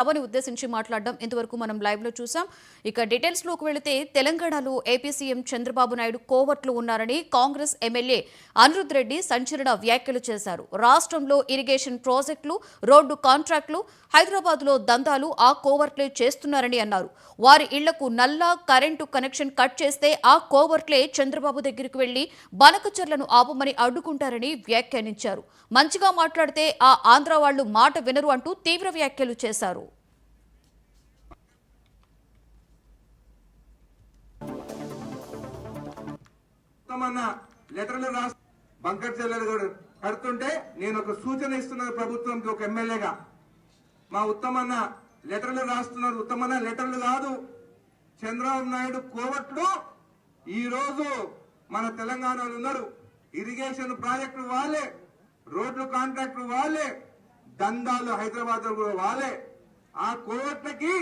సభని ఉద్దేశించి మాట్లాడడం ఇంతవరకు మనం లైవ్ లో చూసాం. ఇక డీటెయిల్స్ లోకి వెళితే తెలంగాణలో ఏపీ సీఎం చంద్రబాబు నాయుడు కోవర్ట్లు ఉన్నారని కాంగ్రెస్ ఎమ్మెల్యే అనిరుద్ రెడ్డి సంచలన వ్యాఖ్యలు చేశారు. రాష్ట్రంలో ఇరిగేషన్ ప్రాజెక్టులు, రోడ్డు కాంట్రాక్టులు, హైదరాబాద్ లో దందాలు ఆ కోవర్ట్లే చేస్తున్నారని అన్నారు. వారి ఇళ్లకు నల్ల కరెంటు కనెక్షన్ కట్ చేస్తే ఆ కోవర్ట్లే చంద్రబాబు దగ్గరికి వెళ్లి బనకచర్లను ఆపమని అడ్డుకుంటారని వ్యాఖ్యానించారు. మంచిగా మాట్లాడితే ఆ ఆంధ్ర వాళ్లు మాట వినరు అంటూ తీవ్ర వ్యాఖ్యలు చేశారు. బంకర్ చెల్లెలు కడుతుంటే నేను ఒక సూచన ఇస్తున్నాను ప్రభుత్వంకి, ఒక ఎమ్మెల్యేగా. మా ఉత్తమన్న లెటర్లు రాస్తున్నారు. ఉత్తమన్న లెటర్లు కాదు, చంద్రబాబు నాయుడు కోవట్లు ఈ రోజు మన తెలంగాణలో ఉన్నారు. ఇరిగేషన్ ప్రాజెక్టు వాళ్ళే, రోడ్లు కాంట్రాక్టు వాళ్ళే, దందాలు హైదరాబాద్ కూడా వాళ్ళే. ఆ కోవట్లకి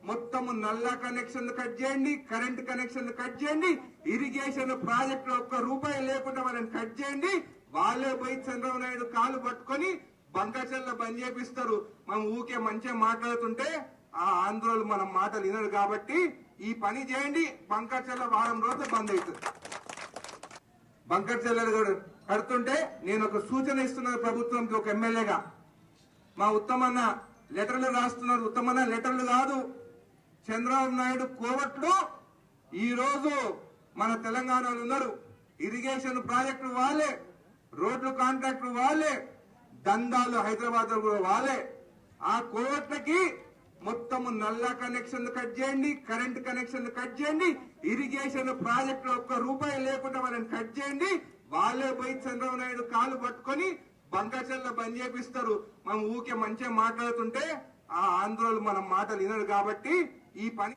మొత్తము నల్ల కనెక్షన్ కట్ చేయండి, కరెంట్ కనెక్షన్ కట్ చేయండి, ఇరిగేషన్ ప్రాజెక్టు ఒక్క రూపాయి లేకుండా వాళ్ళని కట్ చేయండి. వాళ్ళే పోయి చంద్రబాబు నాయుడు కాలు పట్టుకొని బంకచెల్ల బంద్ చేపిస్తారు. మనం ఊకే మంచిగా మాట్లాడుతుంటే ఆ ఆంధ్రోలు మన మాటలు వినరు. కాబట్టి ఈ పని చేయండి, బంకచెల్ల వారం రోజులు బంద్ అవుతుంది. బంకర్ చెల్లెలు కడుతుంటే నేను ఒక సూచన ఇస్తున్నాను ప్రభుత్వంకి, ఒక ఎమ్మెల్యేగా. మా ఉత్తమన్న లెటర్లు రాస్తున్నారు. ఉత్తమన్న లెటర్లు కాదు, చంద్రబాబు నాయుడు కోవట్లు ఈ రోజు మన తెలంగాణలో ఉన్నారు. ఇరిగేషన్ ప్రాజెక్టు వాళ్ళే, రోడ్లు కాంట్రాక్టు వాళ్ళే, దందాలు హైదరాబాద్ కూడా వాళ్ళే. ఆ కోవట్లకి మొత్తము నల్ల కనెక్షన్ కట్ చేయండి, కరెంట్ కనెక్షన్ కట్ చేయండి, ఇరిగేషన్ ప్రాజెక్టు ఒక్క రూపాయి లేకుండా వాళ్ళని కట్ చేయండి. వాళ్ళే పోయి చంద్రబాబు నాయుడు కాలు పట్టుకొని బంకచెల్ల బంద్ చేపిస్తారు. మనం ఊకే మంచిగా మాట్లాడుతుంటే ఆ ఆంధ్రోలు మన మాటలు వినరు. కాబట్టి ఈ పని